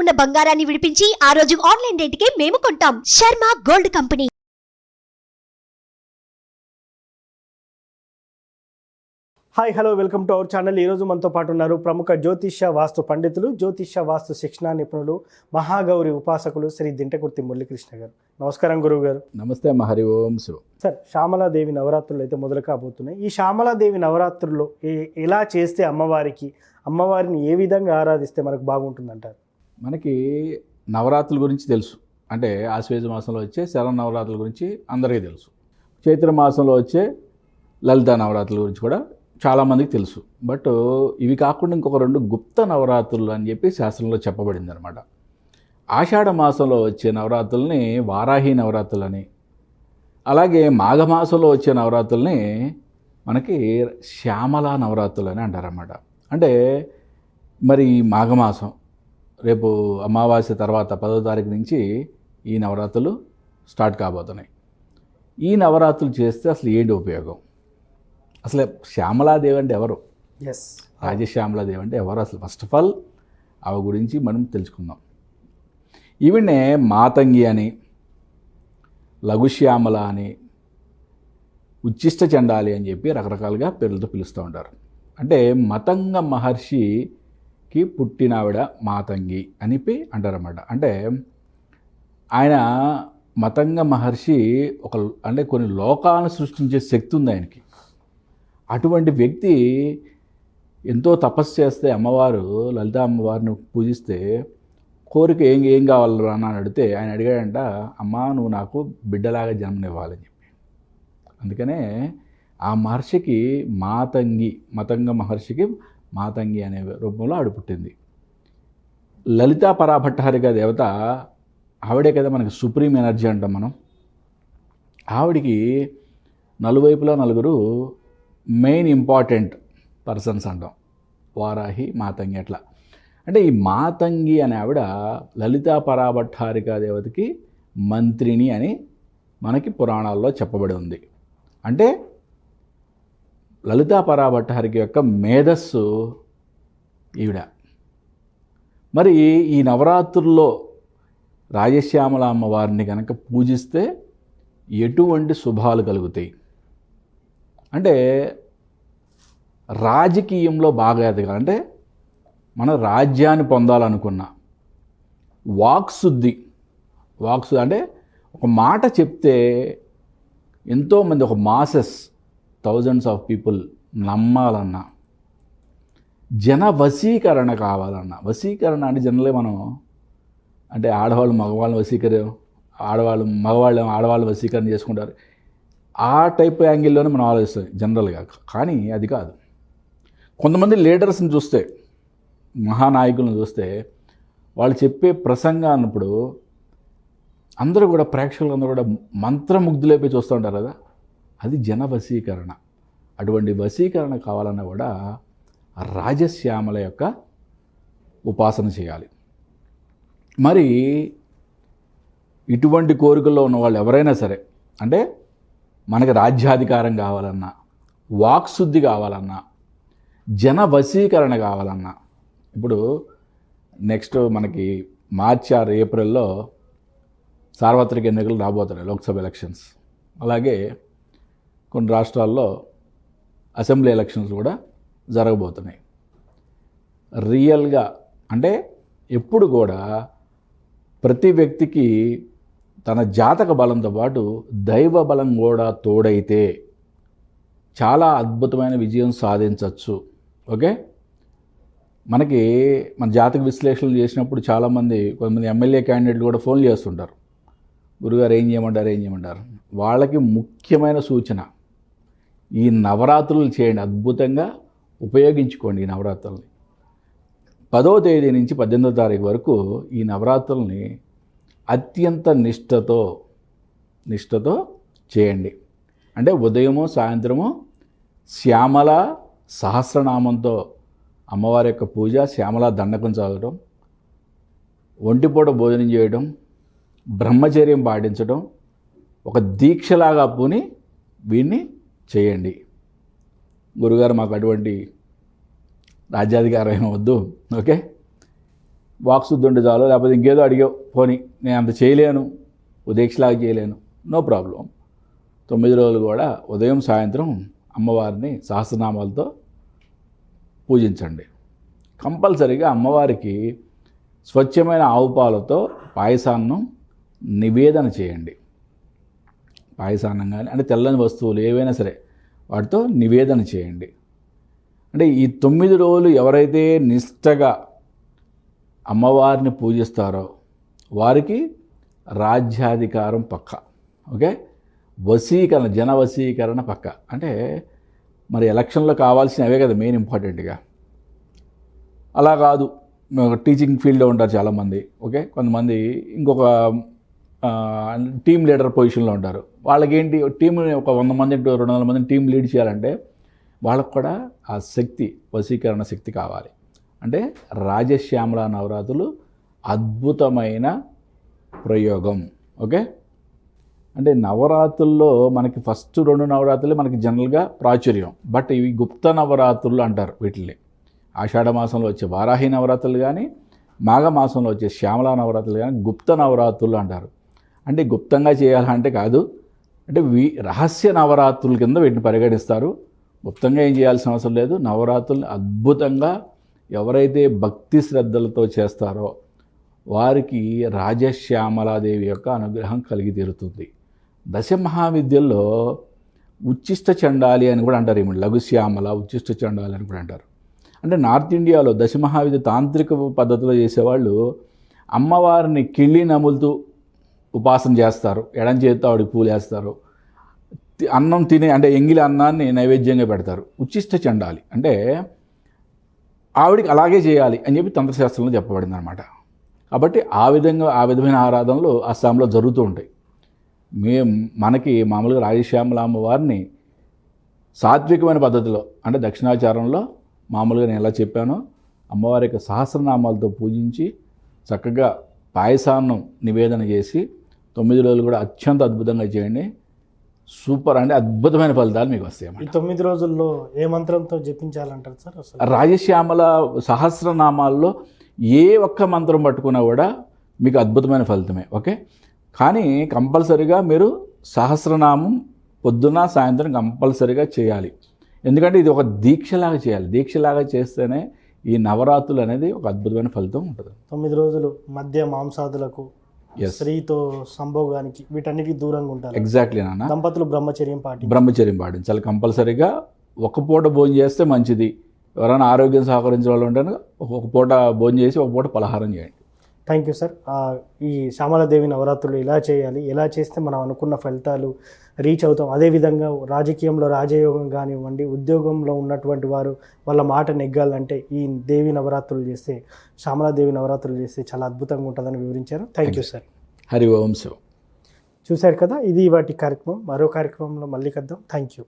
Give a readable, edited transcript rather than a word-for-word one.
ఉన్న బంగారాన్ని విడిపించి ఆ రోజు ఆన్లైన్ రేటుకే మేము కొంటాం. Sharma gold company. Hi hello welcome to our channel. ఈరోజు మనతో పాటు ఉన్నారు ప్రముఖ జ్యోతిష్య వాస్తు పండితులు, జ్యోతిష్య వాస్తు శిక్షణ నిపుణులు, మహాగౌరి ఉపాసకులు శ్రీ దింటకుర్తి మురళీకృష్ణ గారు. నమస్కారం గురువు గారు. నమస్తే హరి ఓం శివ. సార్, శ్యామలాదేవి నవరాత్రులు అయితే మొదలు కాబోతున్నాయి. ఈ శ్యామలాదేవి నవరాత్రుల్లో ఎలా చేస్తే అమ్మవారిని ఏ విధంగా ఆరాధిస్తే మనకు బాగుంటుందంటారు? మనకి నవరాత్రుల గురించి తెలుసు, అంటే ఆశ్వేజ మాసంలో వచ్చే శరణ నవరాత్రుల గురించి అందరికీ తెలుసు. చైత్ర మాసంలో వచ్చే లలిత నవరాత్రుల గురించి కూడా చాలామందికి తెలుసు. బట్ ఇవి కాకుండా ఇంకొక 2 గుప్త నవరాత్రులు అని చెప్పి శాస్త్రంలో చెప్పబడింది అనమాట. ఆషాఢ మాసంలో వచ్చే నవరాత్రుల్ని వారాహి నవరాత్రులని, అలాగే మాఘమాసంలో వచ్చే నవరాత్రుల్ని మనకి శ్యామల నవరాత్రులు అని అంటారన్నమాట. అంటే మరి మాఘమాసం రేపు అమావాస్య తర్వాత 10వ తారీఖు నుంచి ఈ నవరాత్రులు స్టార్ట్ కాబోతున్నాయి. ఈ నవరాత్రులు చేస్తే అసలు ఏంటి ఉపయోగం? అసలు శ్యామలాదేవి అంటే ఎవరు? రాజశ్యామలాదేవి అంటే ఎవరు అసలు? ఫస్ట్ ఆఫ్ ఆల్ ఆమె గురించి మనం తెలుసుకుందాం. ఈవిడనే మాతంగి అని, లఘుశ్యామల అని, ఉచ్చిష్ట చండాలి అని చెప్పి రకరకాలుగా పేర్లతో పిలుస్తూ ఉంటారు. అంటే మతంగ మహర్షికి పుట్టినావిడ మాతంగి అని అంటారన్నమాట. అంటే ఆయన మతంగ మహర్షి అంటే కొన్ని లోకాలను సృష్టించే శక్తి ఉంది ఆయనకి. అటువంటి వ్యక్తి ఎంతో తపస్సు చేస్తే అమ్మవారు లలిత అమ్మవారిని పూజిస్తే కోరిక ఏం కావాలి అని అడిగితే ఆయన అడిగాడంట, అమ్మా నువ్వు నాకు బిడ్డలాగా జన్మనివ్వాలని చెప్పి. అందుకనే ఆ మహర్షికి మతంగ మహర్షికి మాతంగి అనే రూపంలో ఆవిడ పుట్టింది. లలితా పరాభట్టారిక దేవత ఆవిడే కదా మనకి సుప్రీం ఎనర్జీ అంటాం మనం. ఆవిడికి నలువైపులా 4 మెయిన్ ఇంపార్టెంట్ పర్సన్స్ అంటాం, వారాహి, మాతంగి. అట్లా అంటే ఈ మాతంగి అనే ఆవిడ లలితా పరాభట్టారిక దేవతకి మంత్రిని అని మనకి పురాణాల్లో చెప్పబడి ఉంది. అంటే లలితా పరాభట్టారిక యొక్క మేధస్సు ఈవిడ. మరి ఈ నవరాత్రుల్లో రాజశ్యామల అమ్మవారిని కనుక పూజిస్తే ఎటువంటి శుభాలు కలుగుతాయి అంటే, రాజకీయంలో బాగా ఎదగాలి అంటే మన రాజ్యాన్ని పొందాలనుకున్నా వాక్శుద్ధి అంటే ఒక మాట చెప్తే ఎంతోమంది, ఒక థౌజండ్స్ ఆఫ్ పీపుల్ నమ్మాలన్నా, జన వశీకరణ కావాలన్నా. వశీకరణ అంటే జనరల్గా మనం అంటే ఆడవాళ్ళు మగవాళ్ళని ఆడవాళ్ళు వశీకరణ చేసుకుంటారు. ఆ టైప్ యాంగిల్లోనే మనం ఆలోచిస్తాం జనరల్గా. కానీ అది కాదు. కొంతమంది లీడర్స్ని చూస్తే, మహానాయకులను చూస్తే, వాళ్ళు చెప్పే ప్రసంగం అన్నప్పుడు అందరూ కూడా ప్రేక్షకులందరూ కూడా మంత్రముగ్ధులైపోయి చూస్తూ ఉంటారు కదా, అది జన వశీకరణ. అటువంటి వశీకరణ కావాలన్నా కూడా రాజశ్యామల యొక్క ఉపాసన చేయాలి. మరి ఇటువంటి కోరికల్లో ఉన్న వాళ్ళు ఎవరైనా సరే, అంటే మనకి రాజ్యాధికారం కావాలన్నా, వాక్శుద్ధి కావాలన్నా, జన వశీకరణ కావాలన్నా, ఇప్పుడు నెక్స్ట్ మనకి మార్చి ఆర్ ఏప్రిల్లో సార్వత్రిక ఎన్నికలు రాబోతున్నాయి, లోక్సభ ఎలక్షన్స్. అలాగే కొన్ని రాష్ట్రాల్లో అసెంబ్లీ ఎలక్షన్స్ కూడా జరగబోతున్నాయి. రియల్గా అంటే ఎప్పుడు కూడా ప్రతి వ్యక్తికి తన జాతక బలంతో పాటు దైవ బలం కూడా తోడైతే చాలా అద్భుతమైన విజయం సాధించవచ్చు. ఓకే, మనకి మన జాతక విశ్లేషణలు చేసినప్పుడు కొంతమంది ఎమ్మెల్యే క్యాండిడేట్లు కూడా ఫోన్లు చేస్తుంటారు, గురుగారు ఏం చేయమంటారు. వాళ్ళకి ముఖ్యమైన సూచన, ఈ నవరాత్రులు చేయండి, అద్భుతంగా ఉపయోగించుకోండి ఈ నవరాత్రుల్ని. 10వ తేదీ నుంచి 18వ తారీఖు వరకు ఈ నవరాత్రుల్ని అత్యంత నిష్టతో చేయండి. అంటే ఉదయము సాయంత్రము శ్యామల సహస్రనామంతో అమ్మవారి యొక్క పూజ, శ్యామల దండకం చదవడం, ఒంటిపూట భోజనం చేయడం, బ్రహ్మచర్యం పాటించడం, ఒక దీక్షలాగా పూని వీడిని చేయండి. గురుగారు మాకు అటువంటి రాజ్యాధికారం ఏమవద్దు, ఓకే, వాక్శుద్ధి ఉండి చాలు, లేకపోతే ఇంకేదో అడిగావు పోనీ నేను అంత చేయలేను, ఉదీక్షలాగా చేయలేను, నో ప్రాబ్లం. 9 రోజులు కూడా ఉదయం సాయంత్రం అమ్మవారిని సహస్రనామాలతో పూజించండి. కంపల్సరీగా అమ్మవారికి స్వచ్ఛమైన ఆవు పాలతో పాయసాన్నం నివేదన చేయండి. పాయసాన్నం కానీ అంటే తెల్లని వస్తువులు ఏవైనా సరే వాటితో నివేదన చేయండి. అంటే ఈ 9 రోజులు ఎవరైతే నిష్టగా అమ్మవారిని పూజిస్తారో వారికి రాజ్యాధికారం పక్క. ఓకే, వశీకరణ, జన వశీకరణ పక్క. అంటే మరి ఎలక్షన్లో కావాల్సిన అవే కదా మెయిన్ ఇంపార్టెంట్గా. అలా కాదు, టీచింగ్ ఫీల్డ్లో ఉంటారు చాలామంది. ఓకే, కొంతమంది ఇంకొక టీమ్ లీడర్ పొజిషన్లో ఉంటారు. వాళ్ళకి ఏంటి, టీంని ఒక 100 మంది 200 మందిని టీం లీడ్ చేయాలంటే వాళ్ళకు కూడా ఆ శక్తి, వశీకరణ శక్తి కావాలి. అంటే రాజశ్యామల నవరాత్రులు అద్భుతమైన ప్రయోగం. ఓకే, అంటే నవరాత్రుల్లో మనకి ఫస్ట్ 2 నవరాత్రులు మనకి జనరల్గా ప్రాచుర్యం. బట్ ఇవి గుప్త నవరాత్రులు అంటారు వీటిని. ఆషాఢ మాసంలో వచ్చే వారాహి నవరాత్రులు కానీ, మాఘమాసంలో వచ్చే శ్యామల నవరాత్రులు కానీ గుప్త నవరాత్రులు అంటారు. అంటే గుప్తంగా చేయాలంటే కాదు, అంటే రహస్య నవరాత్రుల కింద వీటిని పరిగణిస్తారు. గుప్తంగా ఏం చేయాల్సిన అవసరం లేదు. నవరాత్రుల్ని అద్భుతంగా ఎవరైతే భక్తి శ్రద్ధలతో చేస్తారో వారికి రాజశ్యామలాదేవి యొక్క అనుగ్రహం కలిగి తీరుతుంది. దశమహావిద్యల్లో ఉచ్చిష్ట చండాలి అని కూడా అంటారు. ఏమి లఘుశ్యామల, ఉచ్చిష్ట చండాలి అని కూడా అంటారు. అంటే నార్త్ ఇండియాలో దశమహావిద్య తాంత్రిక పద్ధతిలో చేసేవాళ్ళు అమ్మవారిని కిళ్ళి నములుతూ ఉపాసన చేస్తారు. ఎడం చేతితో ఆవిడకి పూలు వేస్తారు. అన్నం తినే అంటే ఎంగిలి అన్నాన్ని నైవేద్యంగా పెడతారు. ఉచ్చిష్ట చండాలి అంటే ఆవిడికి అలాగే చేయాలి అని చెప్పి తంత్రశాస్త్రంలో చెప్పబడింది అనమాట. కాబట్టి ఆ విధమైన ఆరాధనలు అస్సాంలో జరుగుతూ ఉంటాయి. మనకి మామూలుగా రాజశ్యామల అమ్మవారిని సాత్వికమైన పద్ధతిలో అంటే దక్షిణాచారంలో మామూలుగా నేను ఎలా చెప్పానో అమ్మవారి యొక్క సహస్రనామాలతో పూజించి చక్కగా పాయసాన్నం నివేదన చేసి 9 రోజులు కూడా అత్యంత అద్భుతంగా చేయండి. సూపర్, అంటే అద్భుతమైన ఫలితాలు మీకు వస్తాయి. ఈ 9 రోజుల్లో ఏ మంత్రంతో జపించాలంటారు సార్? అసలు రాజశ్యామల సహస్రనామాల్లో ఏ ఒక్క మంత్రం పట్టుకున్నా కూడా మీకు అద్భుతమైన ఫలితమే. ఓకే, కానీ కంపల్సరీగా మీరు సహస్రనామం పొద్దున్న సాయంత్రం కంపల్సరీగా చేయాలి. ఎందుకంటే ఇది ఒక దీక్షలాగా చేయాలి. దీక్షలాగా చేస్తేనే ఈ నవరాత్రులు అనేది ఒక అద్భుతమైన ఫలితం ఉంటుంది. 9 రోజులు మధ్య మాంసాదులకు, స్త్రీతో సంభోగానికి, వీటన్నిటికీ దూరంగా ఉంటారు. ఎగ్జాక్ట్లీ నాన్న. దంపతులు బ్రహ్మచర్యం పాటించాలి. కంపల్సరీగా ఒక పూట భోజనం చేస్తే మంచిది. ఎవరైనా ఆరోగ్యం సహకరించే వాళ్ళు ఉంటే ఒక పూట భోజనం చేసి ఒక పూట పలహారం చేయండి. Thank you sir. ఈ శ్యామలాదేవి నవరాత్రులు ఎలా చేయాలి, ఎలా చేస్తే మనం అనుకున్న ఫలితాలు రీచ్ అవుతాం, అదేవిధంగా రాజకీయంలో రాజయోగం కానివ్వండి, ఉద్యోగంలో ఉన్నటువంటి వారు వాళ్ళ మాట నెగ్గాలంటే ఈ దేవి నవరాత్రులు చేస్తే, శ్యామలాదేవి నవరాత్రులు చేస్తే చాలా అద్భుతంగా ఉంటుందని వివరించారు. Thank you sir. Hari Om Shiva. చూశారు కదా, ఇది వాటి కార్యక్రమం. మరో కార్యక్రమంలో మళ్ళీ కలుద్దాం. Thank you.